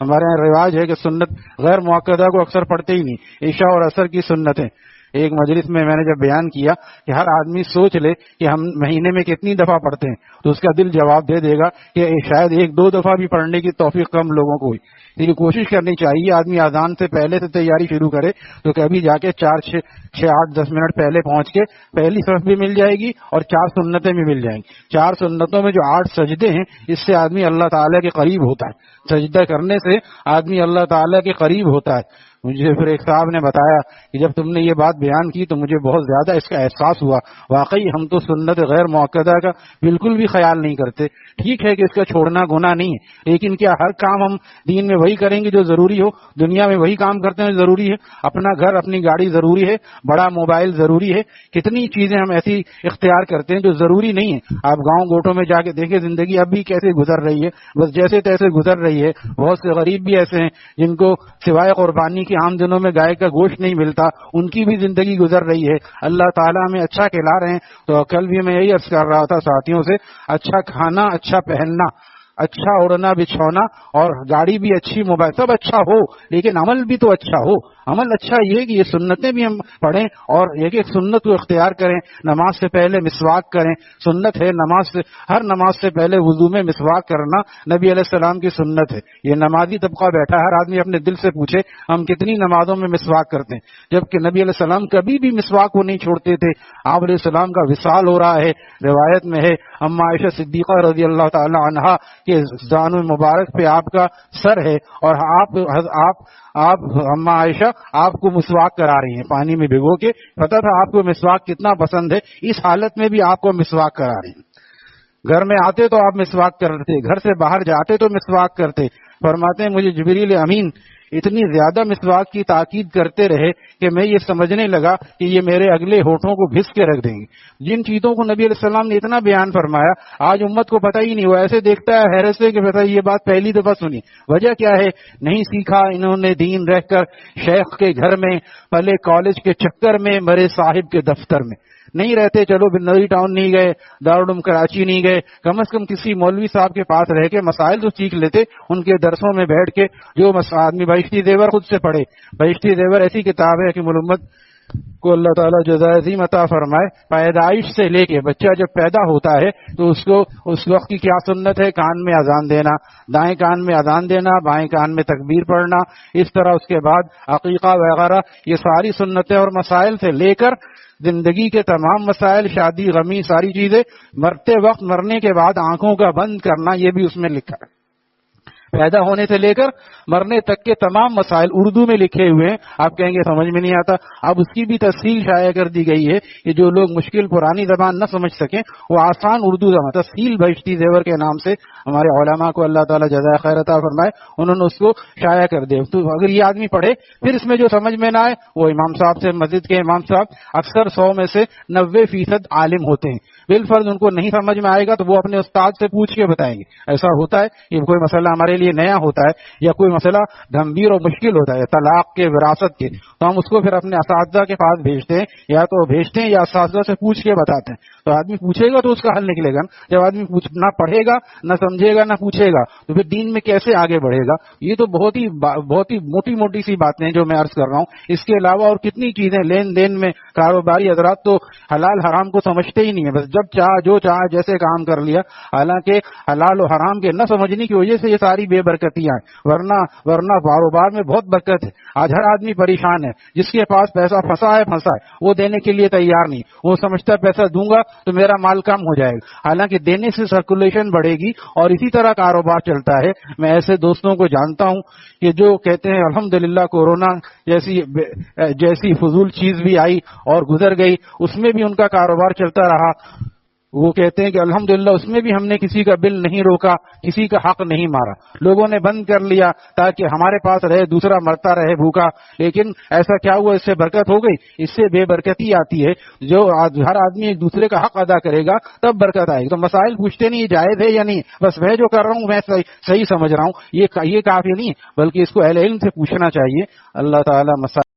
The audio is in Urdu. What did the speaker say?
ہمارے یہاں رواج ہے کہ سنت غیر مؤکدہ کو اکثر پڑھتے ہی نہیں، عشاء اور عصر کی سنتیں۔ ایک مجلس میں نے جب بیان کیا کہ ہر آدمی سوچ لے کہ ہم مہینے میں کتنی دفعہ پڑھتے ہیں، تو اس کا دل جواب دے دے گا کہ شاید 1-2 دفعہ بھی پڑھنے کی توفیق کم لوگوں کو ہوئی۔ لیکن کوشش کرنی چاہیے آدمی اذان سے پہلے سے تیاری شروع کرے تو کبھی جا کے 4-6-8-10 منٹ پہلے پہنچ کے پہلی صف بھی مل جائے گی اور 4 سنتیں بھی مل جائیں گی۔ 4 سنتوں میں جو 8 سجدے ہیں، اس سے آدمی اللہ تعالیٰ کے قریب ہوتا ہے۔ سجدہ کرنے سے آدمی اللہ تعالیٰ کے قریب ہوتا ہے۔ مجھے پھر ایک صاحب نے بتایا کہ جب تم نے یہ بات بیان کی تو مجھے بہت زیادہ اس کا احساس ہوا، واقعی ہم تو سنت غیر مؤکدہ کا بالکل بھی خیال نہیں کرتے۔ ٹھیک ہے کہ اس کا چھوڑنا گناہ نہیں ہے، لیکن کیا ہر کام ہم دین میں وہی کریں گے جو ضروری ہو؟ دنیا میں وہی کام کرتے ہیں جو ضروری ہے؟ اپنا گھر اپنی گاڑی ضروری ہے، بڑا موبائل ضروری ہے، کتنی چیزیں ہم ایسی اختیار کرتے ہیں جو ضروری نہیں ہے۔ آپ گاؤں گوٹوں میں جا کے دیکھیں زندگی اب بھی کیسے گزر رہی ہے، بس جیسے تیسے گزر رہی ہے۔ بہت سے غریب بھی ایسے ہیں جن کو سوائے قربانی کی عام دنوں میں گائے کا گوشت نہیں ملتا، ان کی بھی زندگی گزر رہی ہے۔ اللہ تعالیٰ ہمیں اچھا کھلا رہے ہیں۔ تو کل بھی میں یہی عرض کر رہا تھا ساتھیوں سے، اچھا کھانا، اچھا پہننا، اچھا اوڑھنا بچھونا اور گاڑی بھی اچھی، موبائل سب اچھا ہو، لیکن عمل بھی تو اچھا ہو۔ عمل اچھا یہ کہ یہ سنتیں بھی ہم پڑھیں اور ایک ایک سنت کو اختیار کریں۔ نماز سے پہلے مسواک کریں، سنت ہے۔ ہر نماز سے پہلے وضو میں مسواک کرنا نبی علیہ السلام کی سنت ہے۔ یہ نمازی طبقہ بیٹھا ہے، ہر آدمی اپنے دل سے پوچھے ہم کتنی نمازوں میں مسواک کرتے ہیں، جبکہ نبی علیہ السلام کبھی بھی مسواک کو نہیں چھوڑتے تھے۔ آپ علیہ السلام کا وصال ہو رہا ہے، روایت میں ہے اما عائشہ صدیقہ رضی اللہ تعالی عنہا کے زان مبارک پہ آپ کا سر ہے اور آپ اما عائشہ آپ کو مسواک کرا رہی ہیں پانی میں بھگو کے۔ پتہ تھا آپ کو مسواک کتنا پسند ہے، اس حالت میں بھی آپ کو مسواک کرا رہی ہیں۔ گھر میں آتے تو آپ مسواک کرتے، گھر سے باہر جاتے تو مسواک کرتے۔ فرماتے ہیں مجھے جبریل امین اتنی زیادہ مسواک کی تاکید کرتے رہے کہ میں یہ سمجھنے لگا کہ یہ میرے اگلے ہونٹوں کو گھس کے رکھ دیں گے۔ جن چیزوں کو نبی علیہ السلام نے اتنا بیان فرمایا، آج امت کو پتہ ہی نہیں، وہ ایسے دیکھتا ہے حیرت سے کہ پتہ یہ بات پہلی دفعہ سنی۔ وجہ کیا ہے؟ نہیں سیکھا انہوں نے دین، رہ کر شیخ کے گھر میں، پہلے کالج کے چکر میں، مرے صاحب کے دفتر میں نہیں رہتے۔ چلو بنری ٹاؤن نہیں گئے، دارالعلوم کراچی نہیں گئے، کم از کم کسی مولوی صاحب کے پاس رہ کے مسائل تو سیکھ لیتے، ان کے درسوں میں بیٹھ کے۔ جو آدمی بہشتی زیور خود سے پڑھے، بہشتی زیور ایسی کتاب ہے کہ ملمت کو اللہ تعالیٰ جزائے عظیم عطا فرمائے۔ پیدائش سے لے کے بچہ جب پیدا ہوتا ہے تو اس کو اس وقت کی کیا سنت ہے؟ کان میں اذان دینا، دائیں کان میں اذان دینا، بائیں کان میں تکبیر پڑھنا، اس طرح اس کے بعد عقیقہ وغیرہ، یہ ساری سنتیں اور مسائل سے لے کر زندگی کے تمام مسائل، شادی غمی، ساری چیزیں، مرتے وقت مرنے کے بعد آنکھوں کا بند کرنا، یہ بھی اس میں لکھا ہے۔ پیدا ہونے سے لے کر مرنے تک کے تمام مسائل اردو میں لکھے ہوئے ہیں۔ آپ کہیں گے سمجھ میں نہیں آتا، اب اس کی بھی تفصیل شائع کر دی گئی ہے کہ جو لوگ مشکل پرانی زبان نہ سمجھ سکیں وہ آسان اردو زبان تفصیل بہشتی زیور کے نام سے ہمارے علماء کو اللہ تعالیٰ جزائے خیر عطا فرمائے، انہوں نے اس کو شائع کر دیا۔ تو اگر یہ آدمی پڑھے پھر اس میں جو سمجھ میں نہ آئے، وہ امام صاحب سے، مسجد کے امام صاحب اکثر 100 میں سے 90% عالم ہوتے ہیں، بالفرض ان کو نہیں سمجھ میں آئے گا تو وہ اپنے استاد سے پوچھ کے بتائیں گے۔ ایسا ہوتا ہے کہ کوئی مسئلہ ہمارے لیے نیا ہوتا ہے یا کوئی مسئلہ گمبھیر اور مشکل ہوتا ہے، طلاق کے، وراثت کے، تو ہم اس کو پھر اپنے اساتذہ کے پاس بھیجتے ہیں، یا تو بھیجتے ہیں یا اساتذہ سے پوچھ کے بتاتے ہیں۔ تو آدمی پوچھے گا تو اس کا حل نکلے گا۔ جب آدمی نہ پڑھے گا، نہ سمجھے گا، نہ پوچھے گا تو پھر دین میں کیسے آگے بڑھے گا؟ یہ تو بہت ہی موٹی موٹی سی باتیں ہیں جو میں عرض کر رہا ہوں۔ اس کے علاوہ اور کتنی چیزیں لین دین میں، کاروباری حضرات تو حلال حرام کو سمجھتے ہی نہیں ہے، بس جب چاہا جو چاہا جیسے کام کر لیا، حالانکہ حلال و حرام کے نہ سمجھنے کی وجہ سے یہ ساری بے برکتیاں ہیں، ورنہ کاروبار میں بہت برکت ہے۔ آج ہر آدمی پریشان ہے، جس کے پاس پیسہ پھنسا ہے وہ دینے کے لیے تیار نہیں، وہ سمجھتا ہے پیسہ دوں گا تو میرا مال کم ہو جائے گا، حالانکہ دینے سے سرکولیشن بڑھے گی اور اسی طرح کاروبار چلتا ہے۔ میں ایسے دوستوں کو جانتا ہوں کہ جو کہتے ہیں الحمدللہ کورونا جیسی فضول چیز بھی آئی اور گزر گئی، اس میں بھی ان کا کاروبار چلتا رہا۔ وہ کہتے ہیں کہ الحمدللہ اس میں بھی ہم نے کسی کا بل نہیں روکا، کسی کا حق نہیں مارا، لوگوں نے بند کر لیا تاکہ ہمارے پاس رہے، دوسرا مرتا رہے بھوکا۔ لیکن ایسا کیا ہوا؟ اس سے برکت ہو گئی؟ اس سے بے برکتی آتی ہے۔ جو ہر آدمی ایک دوسرے کا حق ادا کرے گا تب برکت آئے گی۔ تو مسائل پوچھتے نہیں جائز ہے یا نہیں، بس میں جو کر رہا ہوں میں صحیح سمجھ رہا ہوں، یہ کافی نہیں، بلکہ اس کو اہل علم سے پوچھنا چاہیے۔ اللہ تعالیٰ مسائل